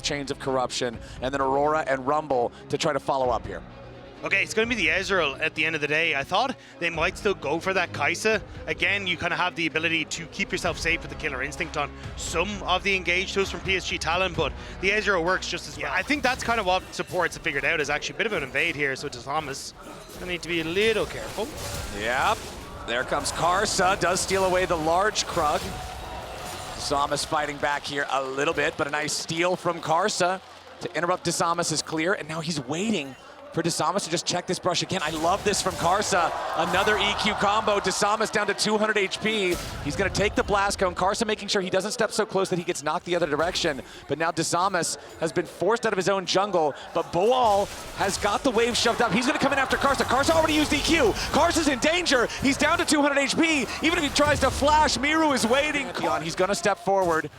chains of corruption, and then Aurora and Rumble to try to follow up here. Okay, it's going to be the Ezreal at the end of the day. I thought they might still go for that Kaza. Again, you kind of have the ability to keep yourself safe with the Killer Instinct on some of the engaged tools from PSG Talon, but the Ezreal works just as well. I think that's kind of what supports have figured out, is actually a bit of an invade here, so Thomas going to need to be a little careful. Yep, there comes Kaza, does steal away the large Krug. Thomas fighting back here a little bit, but a nice steal from Kaza to interrupt Desamas is clear, and now he's waiting for Desamas to just check this brush again. I love this from Kaza. Another EQ combo. Desamas down to 200 HP. He's going to take the blast cone. Kaza making sure he doesn't step so close that he gets knocked the other direction. But now Desamas has been forced out of his own jungle. But Boal has got the wave shoved up. He's going to come in after Kaza. Kaza already used EQ. Kaza's in danger. He's down to 200 HP. Even if he tries to flash, Miru is waiting. He's going to step forward.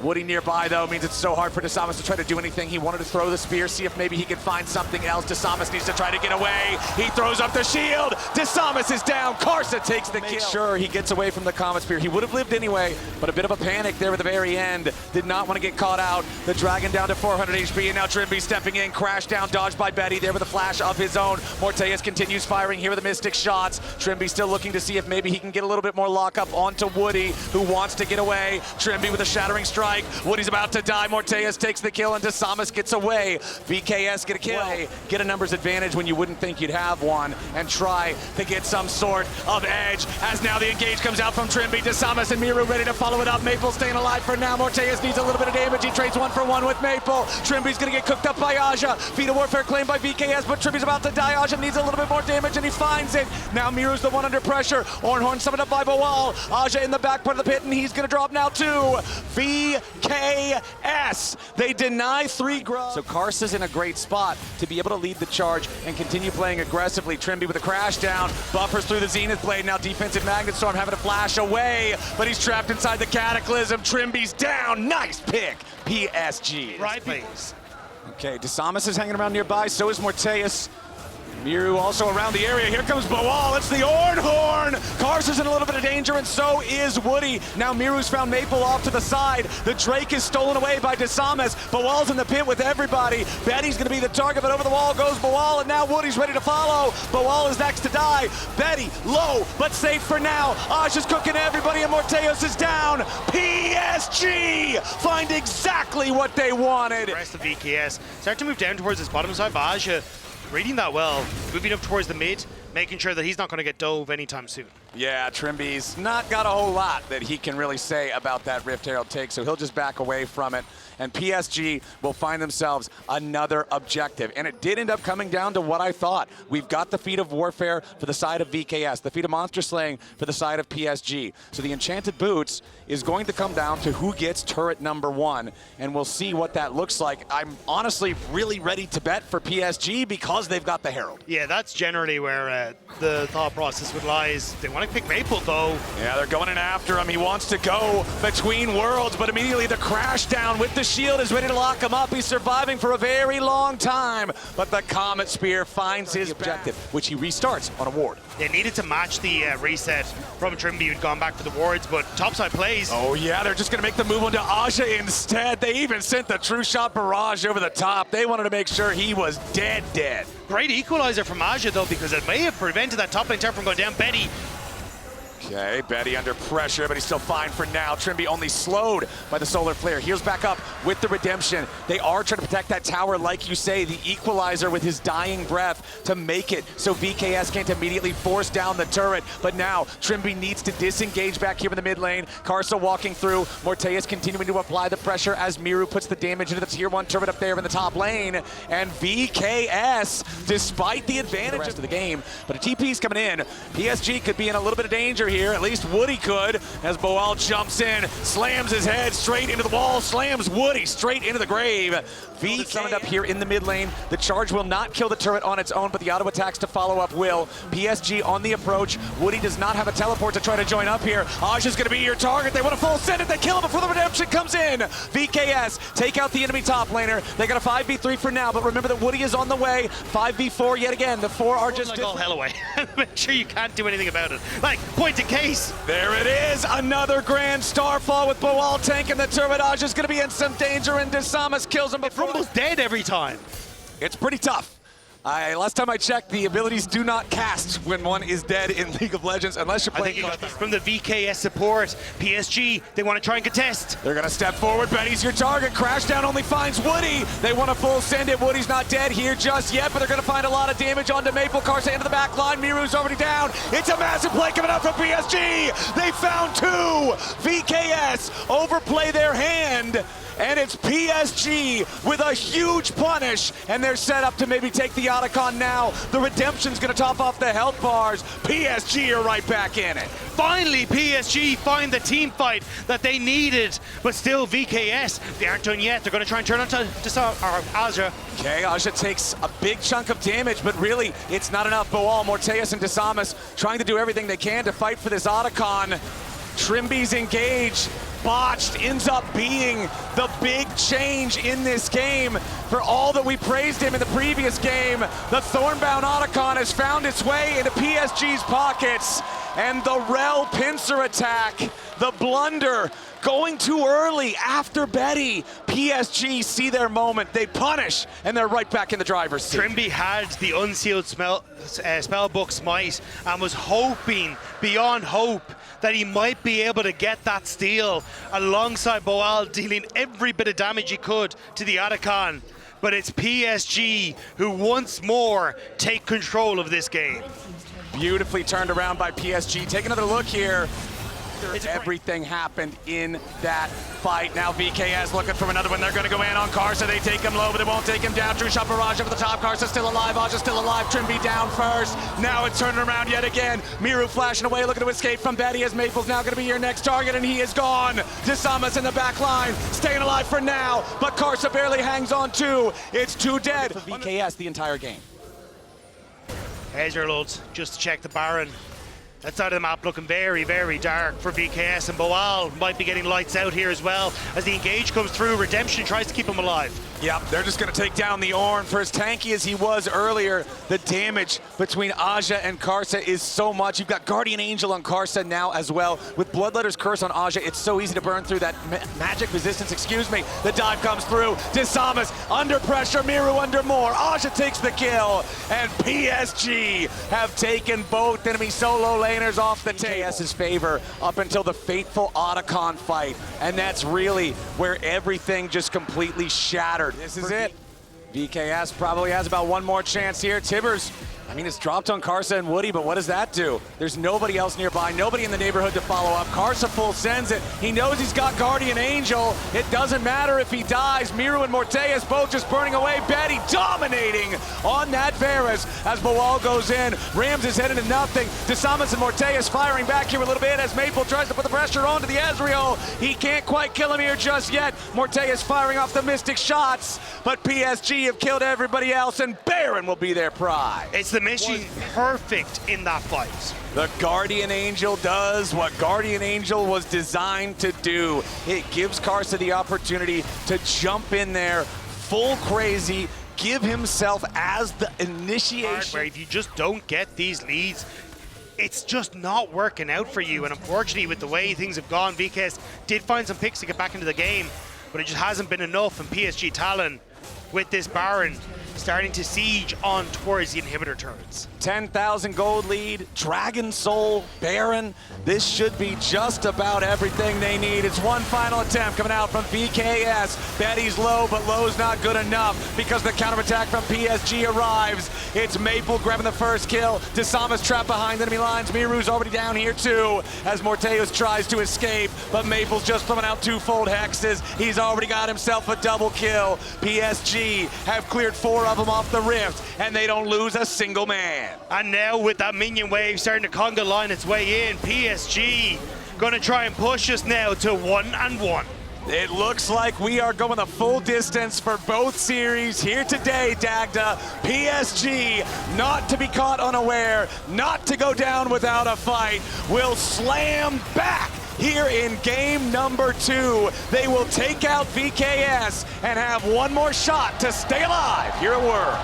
Woody nearby, though, means it's so hard for Desamas to try to do anything. He wanted to throw the spear, see if maybe he could find something else. Desamas needs to try to get away. He throws up the shield. Desamas is down. Kaza takes the kill. Make sure he gets away from the Comet Spear. He would have lived anyway, but a bit of a panic there at the very end. Did not want to get caught out. The Dragon down to 400 HP, and now Trimby stepping in. Crash down, dodged by Betty there with a flash of his own. Morteus continues firing here with the Mystic shots. Trimby still looking to see if maybe he can get a little bit more lockup onto Woody, who wants to get away. Trimby with a shattering strike. Woody's about to die. Morteus takes the kill, and Desamas gets away. VKS get a kill. Get a numbers advantage when you wouldn't think you'd have one, and try to get some sort of edge, as now the engage comes out from Trimby. Desamas and Miru ready to follow it up. Maple staying alive for now. Morteus needs a little bit of damage. He trades 1-for-1 with Maple. Trimby's gonna get cooked up by Aja. Feet of Warfare claimed by VKS, but Trimby's about to die. Aja needs a little bit more damage, and he finds it. Now Miru's the one under pressure. Ornhorn summoned up by Boal. Aja in the back part of the pit, and he's gonna drop now too. VKS. They deny 3 grubs. So Kaza's in a great spot to be able to lead the charge and continue playing aggressively. Trimby with a crash down, buffers through the Zenith Blade. Now defensive Magnet Storm having to flash away, but he's trapped inside the Cataclysm. Trimby's down. Nice pick, PSG. Right, please. Okay, Desamas is hanging around nearby, so is Morteus. Miru also around the area. Here comes Boal. It's the Ornhorn. Kaza's in a little bit of danger, and so is Woody. Now Miru's found Maple off to the side. The Drake is stolen away by Desamas. Boal's in the pit with everybody. Betty's going to be the target, but over the wall goes Boal, and now Woody's ready to follow. Boal is next to die. Betty low, but safe for now. Aja's cooking everybody, and Morteus is down. PSG find exactly what they wanted. The rest of VKS start to move down towards this bottom side, but Aja reading that well, moving up towards the mid, making sure that he's not going to get dove anytime soon. Yeah, Trimby's not got a whole lot that he can really say about that Rift Herald take, so he'll just back away from it. And PSG will find themselves another objective. And it did end up coming down to what I thought. We've got the Feat of Warfare for the side of VKS, the Feat of Monster Slaying for the side of PSG. So the Enchanted Boots is going to come down to who gets turret number 1, and we'll see what that looks like. I'm honestly really ready to bet for PSG because they've got the Herald. Yeah, that's generally where the thought process would lie. Is they want to pick Maple, though. Yeah, they're going in after him. He wants to go between worlds, but immediately the crash down with the shield is ready to lock him up. He's surviving for a very long time, but the Comet Spear finds his objective, which he restarts on a ward. They needed to match the reset from Trimby, who'd gone back for the wards, but topside plays. Oh yeah, they're just gonna make the move onto Aja instead. They even sent the True Shot Barrage over the top. They wanted to make sure he was dead. Great equalizer from Aja, though, because it may have prevented that top lane turret from going down. Betty. Okay, Betty under pressure, but he's still fine for now. Trimby only slowed by the Solar Flare. Heals back up with the Redemption. They are trying to protect that tower, like you say, the equalizer with his dying breath to make it so VKS can't immediately force down the turret. But now, Trimby needs to disengage back here in the mid lane. Kaza walking through. Morteus continuing to apply the pressure as Miru puts the damage into the tier 1 turret up there in the top lane. And VKS, despite the advantage of the game, but a TP's coming in. PSG could be in a little bit of danger here. At least Woody could, as Boal jumps in, slams his head straight into the wall, slams Woody straight into the grave. V summoned up here in the mid lane. The charge will not kill the turret on its own, but the auto attacks to follow up will. PSG on the approach. Woody does not have a teleport to try to join up here. Aja's gonna be your target. They want to full send it. They kill him before the redemption comes in. VKS take out the enemy top laner. They got a 5v3 for now, but remember that Woody is on the way. 5v4 yet again. The 4 are just like all hell away. Make sure you can't do anything about it. Like, point to case. There it is, another grand starfall with Boal tanking the turret. Aja's gonna be in some danger, and Desamas kills him before. Rumble's dead every time. It's pretty tough. Last time I checked, the abilities do not cast when one is dead in League of Legends, unless you're playing. From the VKS support, PSG, they want to try and contest. They're gonna step forward. Betty's your target. Crashdown only finds Woody. They want to full send it. Woody's not dead here just yet, but they're gonna find a lot of damage onto Maple. Karsa into the back line. Miru's already down. It's a massive play coming out from PSG. They found two. VKS overplay their hand. And it's PSG with a huge punish, and they're set up to maybe take the Otacon now. The Redemption's gonna top off the health bars. PSG are right back in it. Finally, PSG find the team fight that they needed, but still VKS, they aren't done yet. They're gonna try and turn onto Aja. Okay, Aja takes a big chunk of damage, but really, it's not enough. Boal, Morteus, and Desamas trying to do everything they can to fight for this Otacon. Trimby's engage, botched, ends up being the big change in this game. For all that we praised him in the previous game, the Thornbound Otacon has found its way into PSG's pockets, and the Rel pincer attack, the blunder, going too early after Betty. PSG see their moment, they punish, and they're right back in the driver's seat. Trimby had the unsealed spellbook smite and was hoping beyond hope that he might be able to get that steal alongside Boal, dealing every bit of damage he could to the Otacon. But it's PSG who once more take control of this game. Beautifully turned around by PSG. Take another look here. Everything happened in that fight. Now VKS looking for another one. They're going to go in on Karsa. They take him low, but they won't take him down. True shot barrage over the top. Karsa still alive. Aja still alive. Trimby down first. Now it's turning around yet again. Miru flashing away, looking to escape from Betty, as Maple's now going to be your next target, and he is gone. Desamas in the back line, staying alive for now, but Karsa barely hangs on too. It's two dead for VKS the entire game. Ezreal just to check the Baron. That side of the map looking very, very dark for VKS, and Boal might be getting lights out here as well. As the engage comes through, Redemption tries to keep him alive. Yep, they're just going to take down the Ornn. For as tanky as he was earlier, the damage between Aja and Karsa is so much. You've got Guardian Angel on Karsa now as well. With Bloodletter's Curse on Aja, it's so easy to burn through that magic resistance, excuse me. The dive comes through. Desamas under pressure, Miru under more. Aja takes the kill, and PSG have taken both enemy solo laners off the table. VKS's favor up until the fateful Otacon fight, and that's really where everything just completely shattered. This is it. VKS probably has about one more chance here. Tibbers, I mean, it's dropped on Karsa and Woody, but what does that do? There's nobody else nearby, nobody in the neighborhood to follow up. Karsa full sends it. He knows he's got Guardian Angel. It doesn't matter if he dies. Miru and Morteus both just burning away. Betty dominating on that Varus as Boal goes in. Rams his head into nothing. Desamas and Morteus firing back here a little bit as Maple tries to put the pressure onto the Ezreal. He can't quite kill him here just yet. Morteus firing off the Mystic shots, but PSG have killed everybody else, and Baron will be their prize. It's the mission perfect in that fight. The Guardian Angel does what Guardian Angel was designed to do. It gives Karsa the opportunity to jump in there full crazy, give himself as the initiation. Where if you just don't get these leads, it's just not working out for you. And unfortunately, with the way things have gone, VKS did find some picks to get back into the game, but it just hasn't been enough. And PSG Talon, with this Baron, starting to siege on towards the inhibitor turrets. 10,000 gold lead, Dragon Soul, Baron. This should be just about everything they need. It's one final attempt coming out from VKS. Betty's low, but low's not good enough because the counterattack from PSG arrives. It's Maple grabbing the first kill. Desamas trapped behind enemy lines. Miru's already down here too as Morteus tries to escape, but Maple's just throwing out twofold hexes. He's already got himself a double kill. PSG have cleared 4 of them off the rift, and they don't lose a single man. And now with that minion wave starting to conga line its way in, PSG gonna try and push us now to 1-1. It looks like we are going the full distance for both series here today, Dagda. PSG, not to be caught unaware, not to go down without a fight, will slam back here in game number 2. They will take out VKS and have one more shot to stay alive here at World.